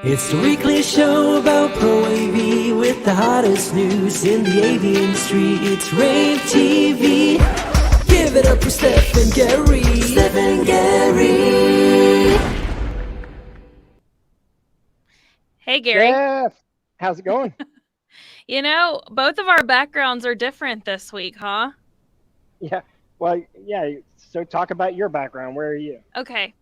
It's the weekly show about Pro AV with the hottest news in the AV industry. It's rAVe TV. Give it up for Steph and Gary. Steph and Gary. Hey, Gary. Steph, how's it going? You know, both of our backgrounds are different this week, huh? Yeah. Well, yeah. So talk about your background. Where are you? Okay.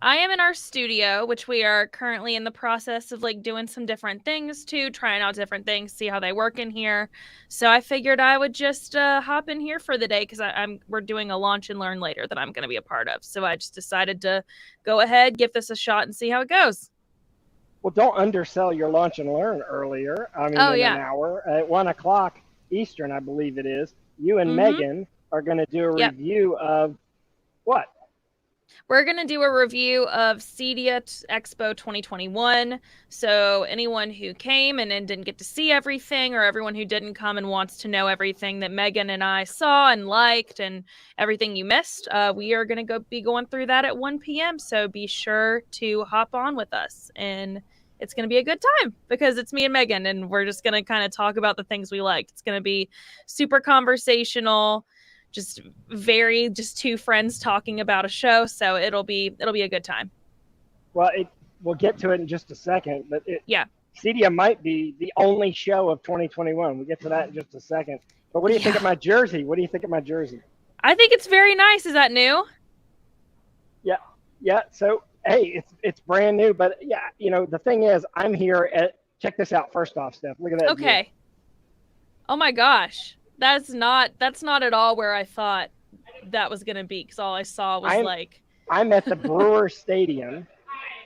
I am in our studio, which we are currently in the process of doing some different things to, trying out different things, see how they work in here. So I figured I would just hop in here for the day because we're doing a launch and learn later that I'm going to be a part of. So I just decided to go ahead, give this a shot, and see how it goes. Well, don't undersell your launch and learn earlier. I mean, an hour at 1 o'clock Eastern, I believe it is. You and Megan are going to do a review of what? We're going to do a review of CEDIA Expo 2021. So anyone who came and then didn't get to see everything, or everyone who didn't come and wants to know everything that Megan and I saw and liked and everything you missed, we are going to be going through that at 1 p.m. So be sure to hop on with us. And it's going to be a good time because it's me and Megan, and we're just going to kind of talk about the things we liked. It's going to be super conversational. Just two friends talking about a show, so it'll be a good time. Well, we'll get to it in just a second, but CEDIA might be the only show of 2021. We'll get to that in just a second. But what do you think of my jersey? I think it's very nice. Is that new? Yeah. So hey, it's brand new, but the thing is, I'm here at. Check this out. First off, Steph, look at that. Okay. View. Oh my gosh. That's not at all where I thought that was going to be, because all I saw was I'm at the Brewer Stadium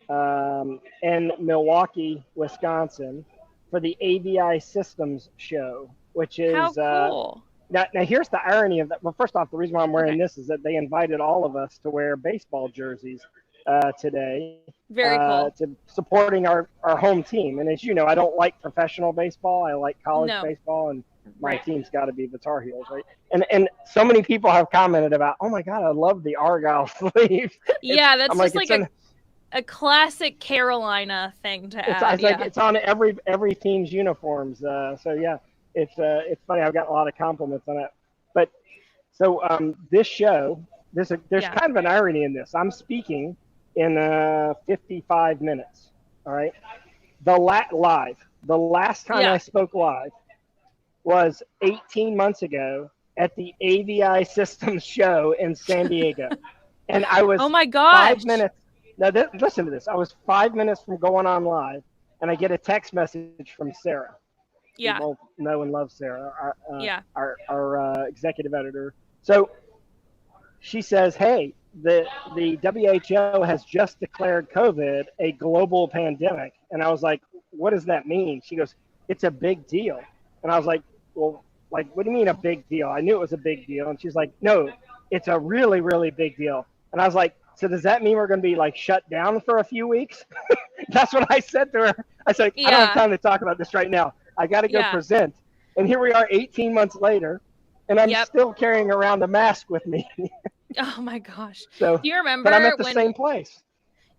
in Milwaukee, Wisconsin for the AVI Systems show, which is how cool. Now here's the irony of that. Well, first off, the reason why I'm wearing this is that they invited all of us to wear baseball jerseys today. Very cool. To supporting our home team. And as you know, I don't like professional baseball. I like college baseball, and my team's got to be the Tar Heels, right? And so many people have commented about, oh my God, I love the Argyle sleeve. Yeah, that's a classic Carolina thing to add. It's on every team's uniforms. So yeah, it's funny. I've got a lot of compliments on it. But so this show, there's kind of an irony in this. I'm speaking in 55 minutes. All right, the last time I spoke live was 18 months ago at the AVI Systems show in San Diego. And I was 5 minutes. Now, listen to this. I was 5 minutes from going on live, and I get a text message from Sarah. Yeah. We both know and love Sarah, our executive editor. So she says, hey, the WHO has just declared COVID a global pandemic. And I was like, what does that mean? She goes, it's a big deal. And I was like, well, what do you mean a big deal? I knew it was a big deal. And she's like, no, it's a really, really big deal. And I was like, so does that mean we're going to be shut down for a few weeks? That's what I said to her. I said, I don't have time to talk about this right now. I got to go present. And here we are 18 months later, and I'm still carrying around a mask with me. Oh my gosh. So, do you remember? But I'm at the same place.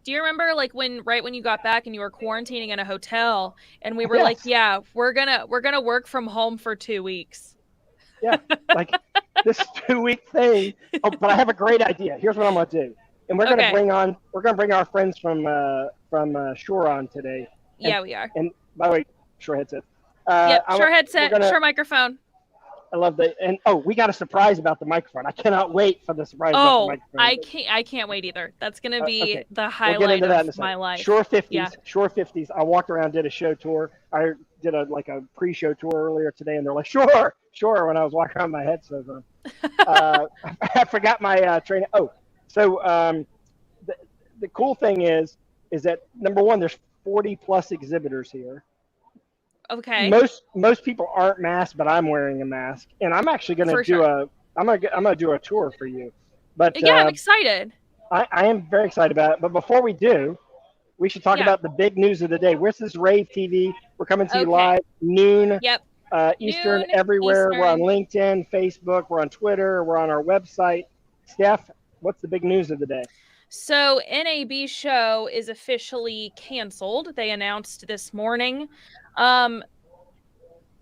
Do you remember when you got back and you were quarantining in a hotel, and we were we're gonna work from home for 2 weeks? Yeah, this 2-week thing. Oh, but I have a great idea. Here's what I'm gonna do, and we're gonna bring our friends from Shure on today. Yeah, we are. And by the way, Shure headset. Shure headset, Shure microphone. I love that. And we got a surprise about the microphone. I cannot wait for the surprise about the microphone. I can't wait either. That's going to be the highlight of my life. Shure 50s. Yeah. Shure 50s. I walked around, did a show tour. I did a pre-show tour earlier today, and they're like, Shure, when I was walking around my headset on. I forgot my training. So the cool thing is that, number one, there's 40 plus exhibitors here. Okay. Most people aren't masked, but I'm wearing a mask, and I'm actually going to do I'm gonna do a tour for you. But I'm excited. I am very excited about it. But before we do, we should talk about the big news of the day. Where's this rAVe TV? We're coming to you live noon. Eastern, everywhere. Eastern. We're on LinkedIn, Facebook. We're on Twitter. We're on our website. Steph, what's the big news of the day? So NAB show is officially canceled. They announced this morning,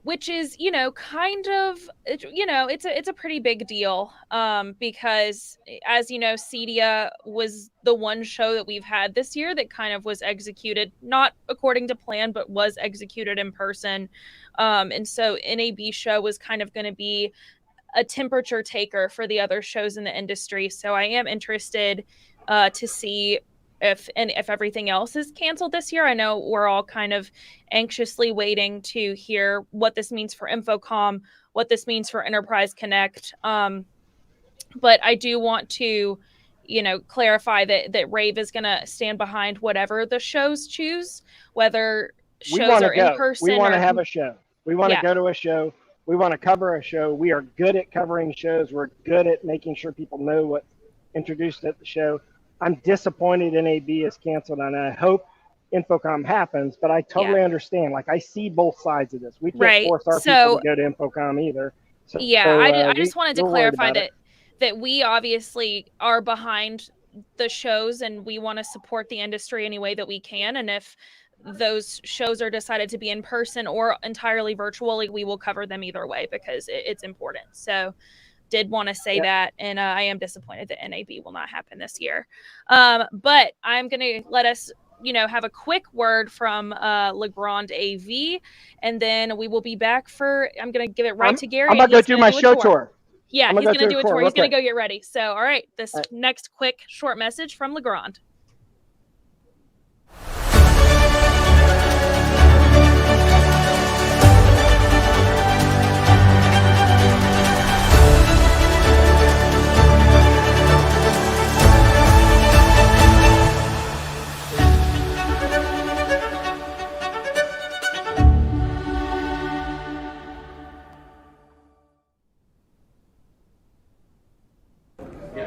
which is, kind of, it's a pretty big deal, because as you know, Cedia was the one show that we've had this year that kind of was executed, not according to plan, but was executed in person. And so NAB show was kind of going to be a temperature taker for the other shows in the industry. So I am interested to see if everything else is canceled this year. I know we're all kind of anxiously waiting to hear what this means for Infocom, what this means for Enterprise Connect. But I do want to, clarify that rAVe is going to stand behind whatever the shows choose, whether shows are in person. We want to have a show. We want to go to a show. We want to cover a show. We are good at covering shows. We're good at making sure people know what's introduced at the show. I'm disappointed NAB is canceled, and I hope Infocom happens, but I totally understand. Like, I see both sides of this. We can't force our people to go to Infocom either. So, I just wanted to clarify that we obviously are behind the shows, and we want to support the industry any way that we can. And if those shows are decided to be in person or entirely virtually, we will cover them either way because it's important. So did want to say that, and I am disappointed that NAB will not happen this year. But I'm going to let us, have a quick word from Legrand AV, and then we will be back I'm going to give it to Gary. I'm going to go do my show tour. Yeah, he's going to do a tour. He's going to go get ready. So, all right, this next quick short message from Legrand.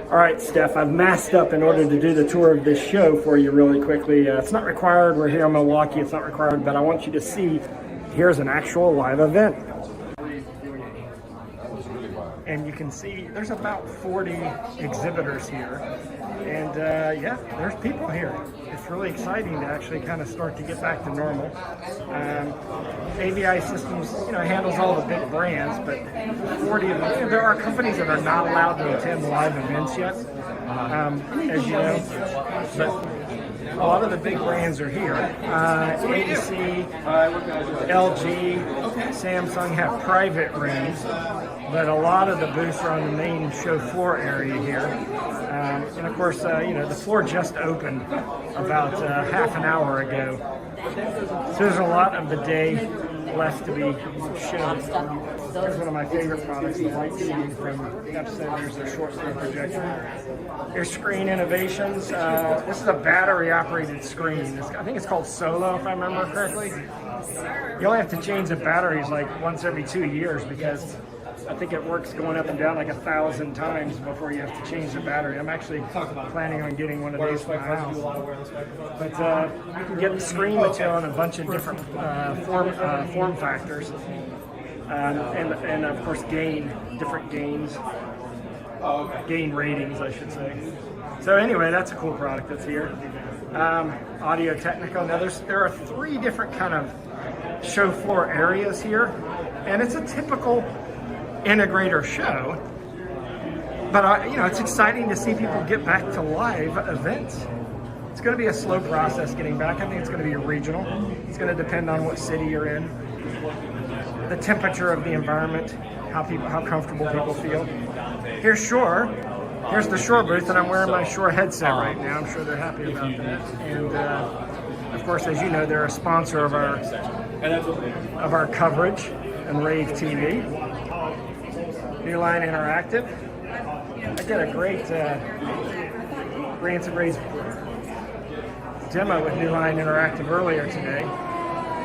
All right, Steph, I've masked up in order to do the tour of this show for you really quickly. It's not required. We're here in Milwaukee. It's not required, but I want you to see here's an actual live event. And you can see there's about 40 exhibitors here. And there's people here. It's really exciting to actually kind of start to get back to normal. AVI Systems, handles all the big brands, but 40 of them. There are companies that are not allowed to attend live events yet, as you know. But a lot of the big brands are here. ABC, LG, Samsung have private rooms, but a lot of the booths are on the main show floor area here. And of course, the floor just opened about half an hour ago. So there's a lot of the day left to be shown. Here's one of my favorite products, the Light TV from Epson. There's their short screen projector. Here's Screen Innovations. This is a battery-operated screen. I think it's called Solo, if I remember correctly. You only have to change the batteries like once every 2 years because I think it works going up and down like 1,000 times before you have to change the battery. I'm actually planning on getting one of these for my house. But you can get the screen material in a bunch of different form factors. And of course different gains, gain ratings, I should say. So anyway, that's a cool product that's here. Audio Technica. Now there are 3 different kind of show floor areas here, and it's a typical integrator show. But it's exciting to see people get back to live events. It's going to be a slow process getting back. I think it's going to be regional. It's going to depend on what city you're in, the temperature of the environment, how comfortable people feel. Here's Shure. Here's the Shure booth, and I'm wearing my Shure headset right now. I'm sure they're happy about that. And of course, as you know, they're a sponsor of our coverage and rAVe TV. New Line Interactive. I did a great Rants and Raves demo with New Line Interactive earlier today.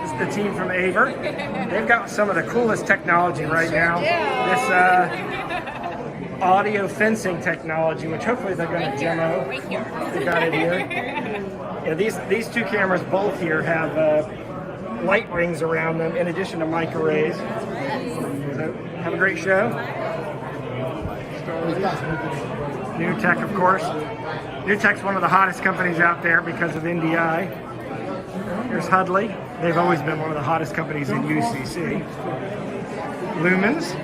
This is the team from Aver. They've got some of the coolest technology right now. This audio fencing technology, which hopefully they're going to demo. They got it here. Yeah, these 2 cameras both here have light rings around them in addition to microarrays. So have a great show. NewTek, of course. NewTek's one of the hottest companies out there because of NDI. Here's Hudley. They've always been one of the hottest companies in UCC. Lumens.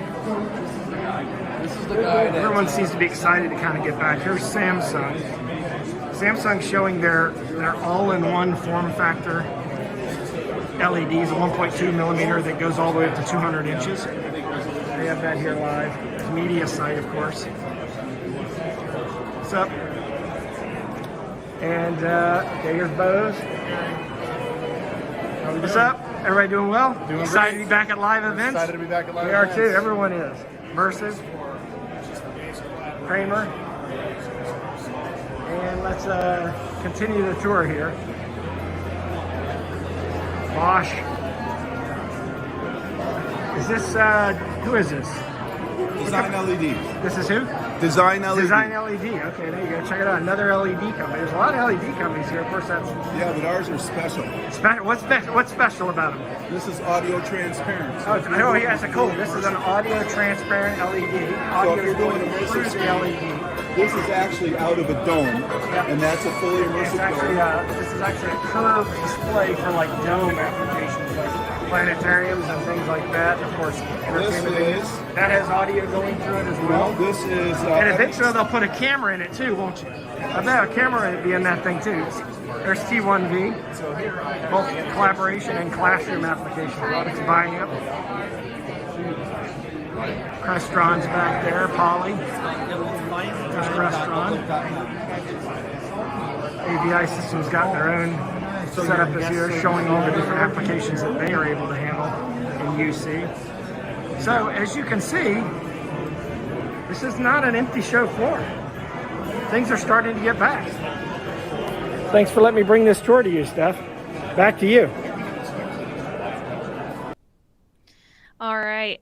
Everyone seems to be excited to kind of get back. Here's Samsung. Samsung's showing their all-in-one form factor LEDs, a 1.2 millimeter that goes all the way up to 200 inches. They have that here live. There's Media Site, of course. What's up? And okay, here's Bose. What's up? Everybody doing well? Doing excited great. to be back at live events? Excited to be back at live We are events. too. Everyone is. Mercive. Kramer. And let's continue the tour here. Bosch. Is this, who is this? Design LED. This is who? Design LED. Design LED. Okay, there you go. Check it out. Another LED company. There's a lot of LED companies here. Of course, that's Yeah, but ours are special. what's special about them? This is audio transparent. Oh, yeah, that's cool. This is an audio transparent LED. Audio if you're doing through immersive the screen, LED. this is actually out of a dome, and that's a fully It's immersive actually dome. this is actually a curved display for like dome applications, like planetariums and things like that. Of course, entertainment things. That has audio going through it as well. Well, this is And eventually they'll put a camera in it too, won't you? I bet a camera would be in that thing too. There's T1V, both collaboration and classroom applications. Robotics buying up. Crestron's back there, Polly. There's Crestron. AVI Systems got their own setup this year, showing all the different applications that they are able to handle in UC. So, as you can see, this is not an empty show floor. Things are starting to get back. Thanks for letting me bring this tour to you, Steph. Back to you. All right.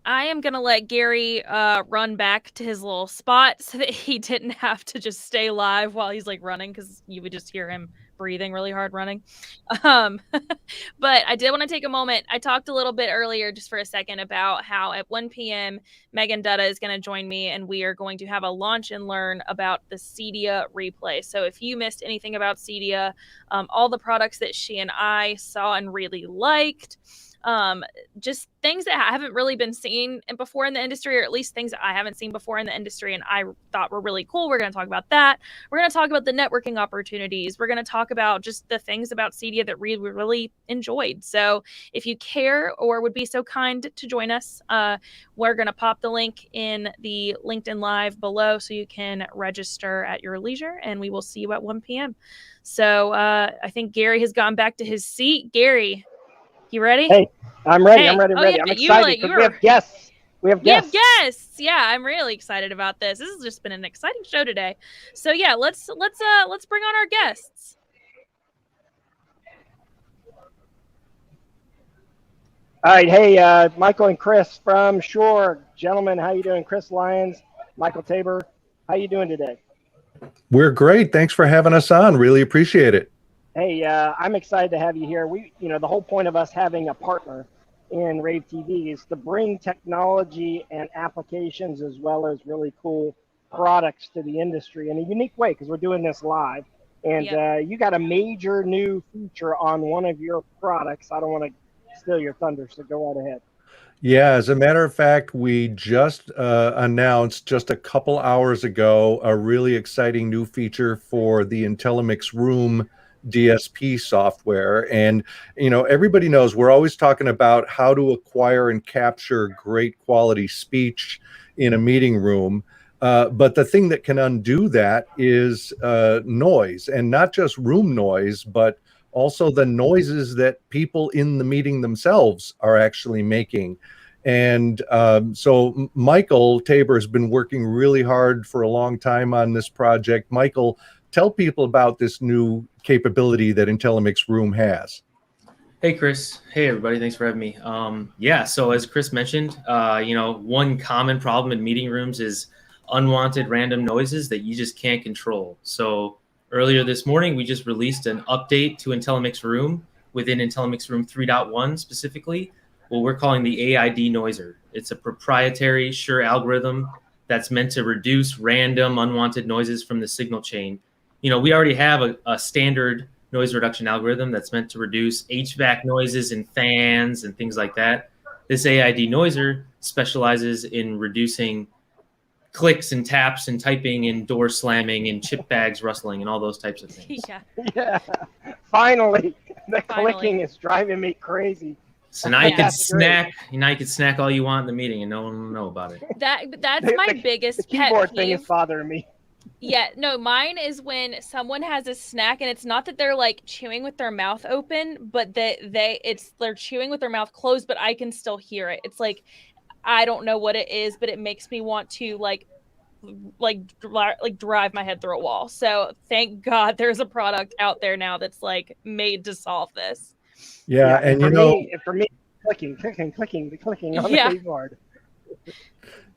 I am going to let Gary run back to his little spot so that he didn't have to just stay live while he's like running, because you would just hear him breathing really hard running. But I did want to take a moment. I talked a little bit earlier just for a second about how at 1 p.m. Megan Dutta is going to join me and we are going to have a launch and learn about the Cedia replay. So if you missed anything about Cedia, all the products that she and I saw and really liked, just things that haven't really been seen before in the industry, or at least things that I haven't seen before in the industry and I thought were really cool. We're going to talk about that. We're going to talk about the networking opportunities. We're going to talk about just the things about Cedia that we really enjoyed. So if you care or would be so kind to join us, we're going to pop the link in the LinkedIn Live below so you can register at your leisure, and we will see you at 1 p.m. So I think Gary has gone back to his seat. Gary, you ready? Hey, I'm ready. Hey. I'm ready. Oh, Ready. yeah, I'm you excited. like- We have guests. We have guests. Yeah, I'm really excited about this. This has just been an exciting show today. So yeah, let's bring on our guests. All right. Hey, Michael and Chris from Shore. Gentlemen, how you doing? Chris Lyons, Michael Tabor. How you doing today? We're great. Thanks for having us on. Really appreciate it. Hey, I'm excited to have you here. The whole point of us having a partner in rAVe TV is to bring technology and applications as well as really cool products to the industry in a unique way, because we're doing this live. And you got a major new feature on one of your products. I don't want to steal your thunder, so go right ahead. Yeah, as a matter of fact, we just announced just a couple hours ago a really exciting new feature for the Intellimix Room DSP software. And everybody knows we're always talking about how to acquire and capture great quality speech in a meeting room, but the thing that can undo that is noise, and not just room noise, but also the noises that people in the meeting themselves are actually making. And so Michael Tabor has been working really hard for a long time on this project. Michael, tell people about this new capability that Intellimix Room has. Hey, Chris. Hey, everybody. Thanks for having me. So as Chris mentioned, one common problem in meeting rooms is unwanted random noises that you just can't control. So earlier this morning, we just released an update to Intellimix Room within Intellimix Room 3.1 specifically, what we're calling the AID noiser. It's a proprietary Shure algorithm that's meant to reduce random unwanted noises from the signal chain. You know, we already have a standard noise reduction algorithm that's meant to reduce HVAC noises and fans and things like that. This AID noiser specializes in reducing clicks and taps and typing and door slamming and chip bags rustling and all those types of things. Yeah. Finally, the clicking is driving me crazy. So now you can snack. Now you can snack all you want in the meeting, and no one will know about it. That's my biggest the pet keyboard peeve. thing is bothering me. Yeah, no, mine is when someone has a snack and it's not that they're like chewing with their mouth open, but they're chewing with their mouth closed, but I can still hear it. It's like, I don't know what it is, but it makes me want to like drive my head through a wall. So thank God there's a product out there now that's like made to solve this. Yeah, and for me, clicking on the keyboard.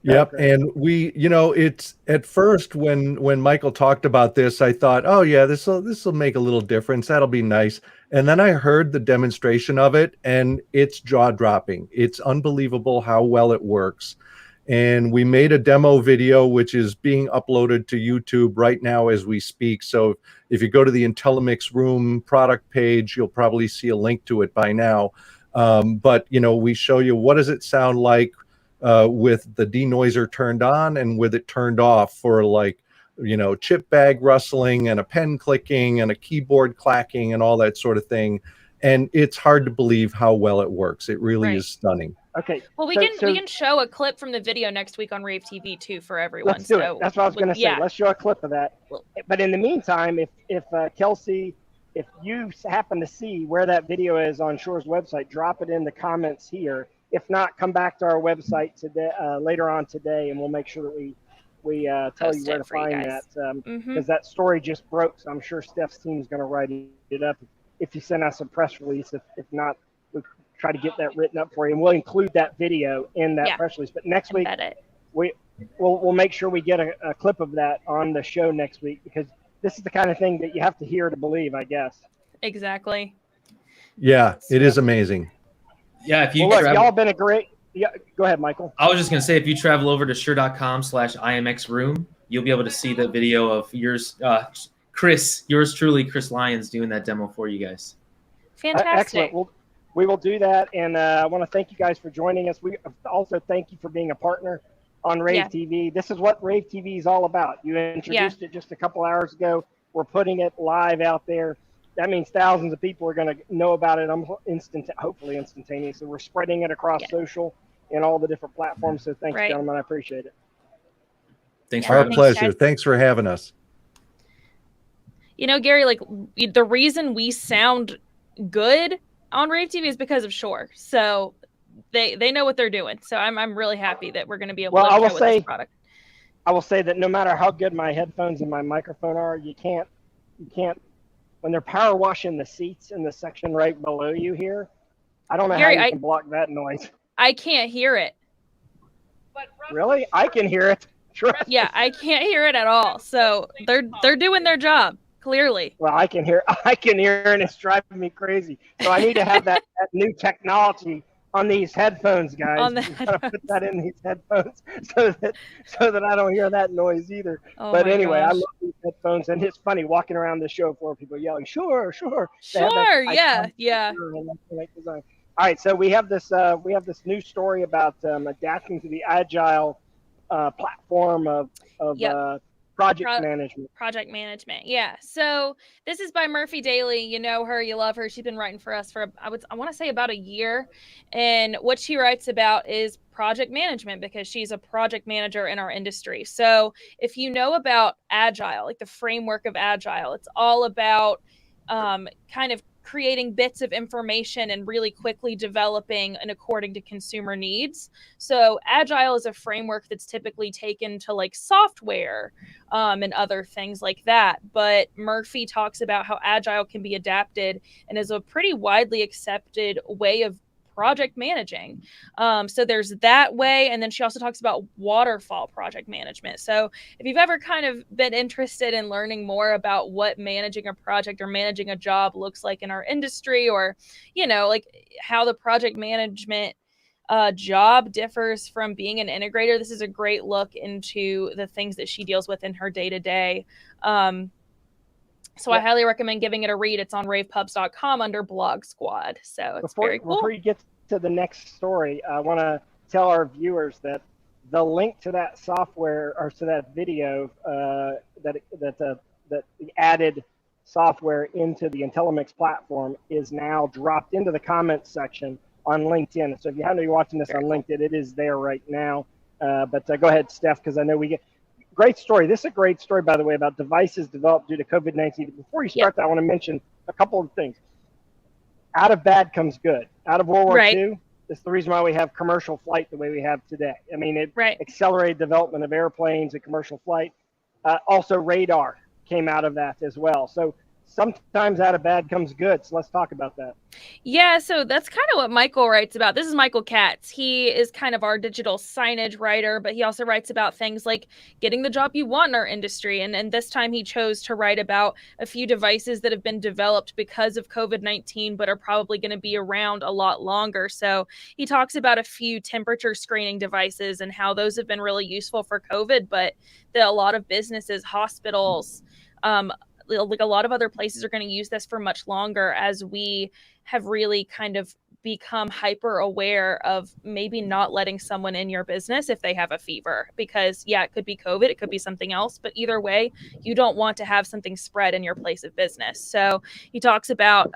Yep, and we, it's at first when Michael talked about this, I thought, oh yeah, this will make a little difference. That'll be nice. And then I heard the demonstration of it, and it's jaw-dropping. It's unbelievable how well it works. And we made a demo video, which is being uploaded to YouTube right now as we speak. So if you go to the Intellimix Room product page, you'll probably see a link to it by now. But, we show you what does it sound like with the denoiser turned on and with it turned off for chip bag rustling and a pen clicking and a keyboard clacking and all that sort of thing. And it's hard to believe how well it works. It really is stunning. Okay. Well, we can show a clip from the video next week on rAVe TV too for everyone. Let's do it. That's what I was going to say. Let's show a clip of that. But in the meantime, if Kelsey, if you happen to see where that video is on Shure's website, drop it in the comments here. If not, come back to our website today, later on today, and we'll make sure that we tell you where to find that. Because that story just broke, so I'm sure Steph's team is going to write it up if you send us a press release. If not, try to get that written up for you, and we'll include that video in that press release. But next week, we'll make sure we get a clip of that on the show next week, because this is the kind of thing that you have to hear to believe, I guess. Exactly. Yeah, it is amazing. Yeah, if you y'all have been a great. Yeah, go ahead, Michael. I was just gonna say, if you travel over to shure.com/IMXroom, you'll be able to see the video of yours truly, Chris Lyons, doing that demo for you guys. Fantastic. Excellent. We will do that, and I want to thank you guys for joining us. We also thank you for being a partner on rAVe TV. This is what rAVe TV is all about. You introduced it just a couple hours ago. We're putting it live out there. That means thousands of people are going to know about it hopefully instantaneously. We're spreading it across social and all the different platforms. So thanks, gentlemen. I appreciate it. Thanks. Our pleasure. Thanks for having us. Gary, the reason we sound good on rAVe TV is because of Shure. So they know what they're doing. So I'm really happy that we're going to be able to show with this product. I will say that no matter how good my headphones and my microphone are, you can't when they're power washing the seats in the section right below you here. I don't know Gary, how you can block that noise. I can't hear it. Really? I can hear it. Yeah, I can't hear it at all. So they're doing their job. Clearly. Well, I can hear, and it's driving me crazy. So I need to have that new technology on these headphones, guys. On the headphones. Put that in these headphones so that I don't hear that noise either. Oh, but anyway, I love these headphones, and it's funny walking around the show floor, people yelling, "Sure." Yeah. All right, so we have this new story about adapting to the agile platform of project management. Yeah. So this is by Murphy Daly. You know her, you love her. She's been writing for us for I want to say about a year. And what she writes about is project management, because she's a project manager in our industry. So if you know about agile, like the framework of agile, it's all about kind of creating bits of information and really quickly developing and according to consumer needs. So agile is a framework that's typically taken to like software and other things like that. But Murphy talks about how agile can be adapted and is a pretty widely accepted way of project managing. So there's that way. And then she also talks about waterfall project management. So if you've ever kind of been interested in learning more about what managing a project or managing a job looks like in our industry, or, like how the project management job differs from being an integrator. This is a great look into the things that she deals with in her day-to-day. So I highly recommend giving it a read. It's on ravepubs.com under Blog Squad. So it's very cool. Before you get to the next story, I want to tell our viewers that the link to that software or to that video that the added software into the Intellimix platform is now dropped into the comments section on LinkedIn. So if you happen to be watching this on LinkedIn, it is there right now. But go ahead, Steph, because I know we get great story. This is a great story, by the way, about devices developed due to COVID-19. Before you start that, I want to mention a couple of things. Out of bad comes good. Out of World War II, this is the reason why we have commercial flight the way we have today. I mean, it accelerated development of airplanes and commercial flight. Also, radar came out of that as well. So sometimes out of bad comes good. So let's talk about that. Yeah, so that's kind of what Michael writes about. This is Michael Katz. He is kind of our digital signage writer, but he also writes about things like getting the job you want in our industry. And this time he chose to write about a few devices that have been developed because of COVID-19, but are probably going to be around a lot longer. So he talks about a few temperature screening devices and how those have been really useful for COVID, but that a lot of businesses, hospitals, like a lot of other places are going to use this for much longer as we have really kind of become hyper aware of maybe not letting someone in your business if they have a fever, because it could be COVID, it could be something else, but either way, you don't want to have something spread in your place of business. So he talks about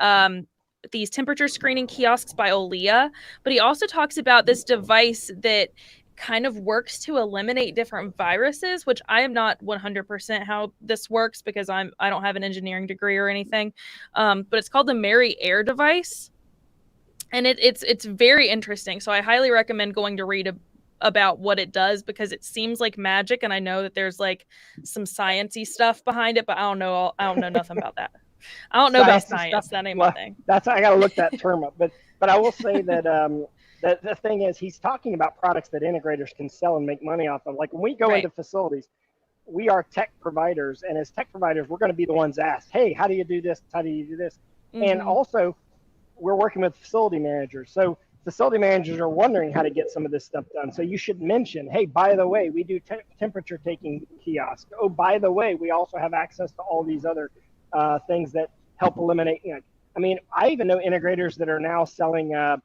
these temperature screening kiosks by Olea, but he also talks about this device that kind of works to eliminate different viruses, which I am not 100% how this works because I don't have an engineering degree or anything. But it's called the Mary Air device. And it's very interesting. So I highly recommend going to read about what it does, because it seems like magic. And I know that there's like some sciencey stuff behind it, but I don't know nothing about that. I don't know about science. That ain't my thing. I got to look that term up. But I will say that the thing is, he's talking about products that integrators can sell and make money off of. Like when we go into facilities, we are tech providers. And as tech providers, we're going to be the ones asked, hey, how do you do this? How do you do this? Mm-hmm. And also, we're working with facility managers. So facility managers are wondering how to get some of this stuff done. So you should mention, hey, by the way, we do temperature taking kiosks. Oh, by the way, we also have access to all these other things that help eliminate. I mean, I even know integrators that are now selling hand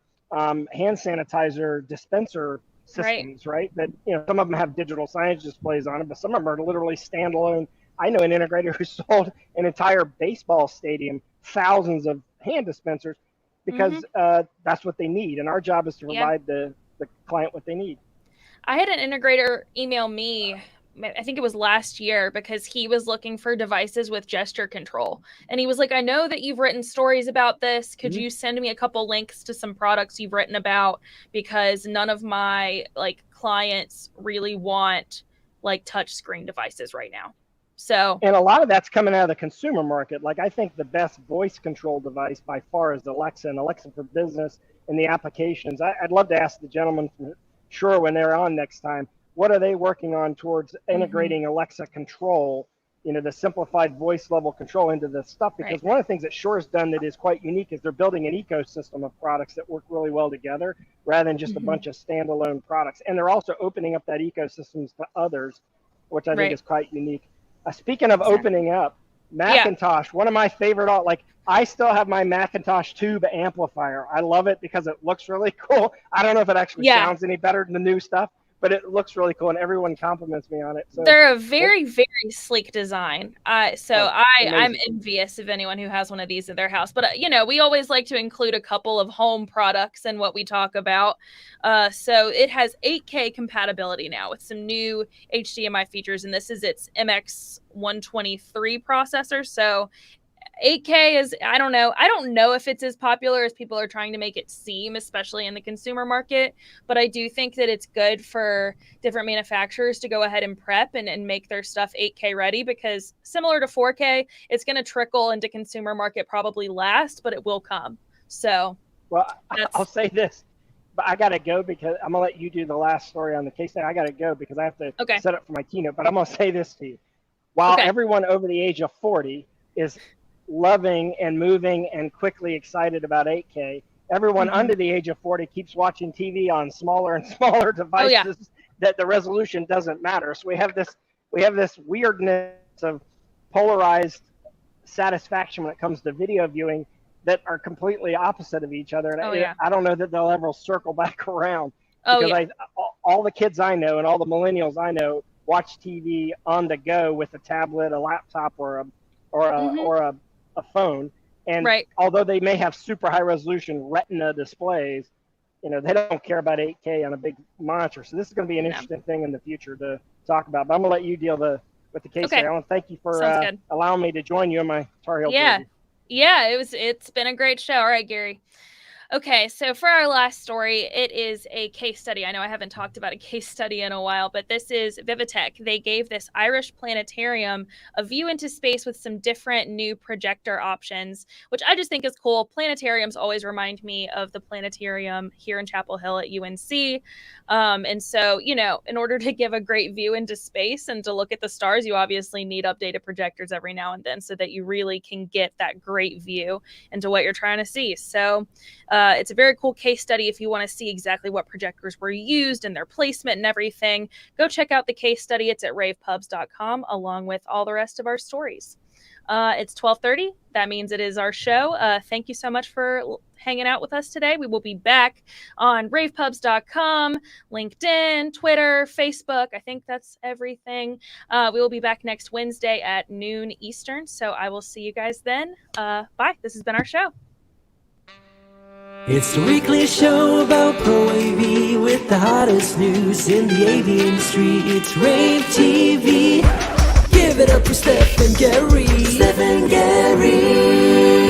sanitizer dispenser systems, right? That, some of them have digital signage displays on it, but some of them are literally standalone. I know an integrator who sold an entire baseball stadium, thousands of hand dispensers, because that's what they need. And our job is to provide the client what they need. I had an integrator email me, I think it was last year, because he was looking for devices with gesture control. And he was like, I know that you've written stories about this. Could you send me a couple links to some products you've written about? Because none of my clients really want touch screen devices right now. So, and a lot of that's coming out of the consumer market. I think the best voice control device by far is Alexa and Alexa for Business and the applications. I'd love to ask the gentleman from Shure when they're on next time, what are they working on towards integrating Alexa control, the simplified voice level control into this stuff? Because one of the things that Shure has done that is quite unique is they're building an ecosystem of products that work really well together rather than just a bunch of standalone products. And they're also opening up that ecosystem to others, which I think is quite unique. Speaking of opening up, Macintosh, one of my favorite, I still have my Macintosh tube amplifier. I love it because it looks really cool. I don't know if it actually sounds any better than the new stuff, but it looks really cool, and everyone compliments me on it. So they're a very, very sleek design. I'm envious of anyone who has one of these in their house. But, we always like to include a couple of home products in what we talk about. So it has 8K compatibility now with some new HDMI features, and this is its MX123 processor. So 8K is, I don't know if it's as popular as people are trying to make it seem, especially in the consumer market, but I do think that it's good for different manufacturers to go ahead and prep and make their stuff 8K ready, because similar to 4K, it's going to trickle into consumer market probably last, but it will come. So, well, I'll say this, but I got to go because I'm going to let you do the last story on the case. I got to go because I have to set up for my keynote, but I'm going to say this to you. While everyone over the age of 40 is loving and moving and quickly excited about 8K, everyone under the age of 40 keeps watching TV on smaller and smaller devices that the resolution doesn't matter. So we have this weirdness of polarized satisfaction when it comes to video viewing that are completely opposite of each other. And I don't know that they'll ever circle back around. Because all the kids I know and all the millennials I know watch TV on the go with a tablet, a laptop, or a phone. And although they may have super high resolution Retina displays, they don't care about 8K on a big monitor. So this is going to be an interesting thing in the future to talk about. But I'm going to let you deal with the case here. I want to thank you for allowing me to join you in my Tar Heel journey. Yeah, it's been a great show. All right, Gary. Okay, so for our last story, it is a case study. I know I haven't talked about a case study in a while, but this is Vivitech. They gave this Irish planetarium a view into space with some different new projector options, which I just think is cool. Planetariums always remind me of the planetarium here in Chapel Hill at UNC. And so, in order to give a great view into space and to look at the stars, you obviously need updated projectors every now and then so that you really can get that great view into what you're trying to see. So, it's a very cool case study if you want to see exactly what projectors were used and their placement and everything. Go check out the case study. It's at ravepubs.com along with all the rest of our stories. It's 12:30. That means it is our show. Thank you so much for hanging out with us today. We will be back on ravepubs.com, LinkedIn, Twitter, Facebook. I think that's everything. We will be back next Wednesday at noon Eastern. So I will see you guys then. Bye. This has been our show. It's the weekly show about Pro AV with the hottest news in the AV industry. It's rAVe TV. Give it up for Steph and Gary. Steph and Gary.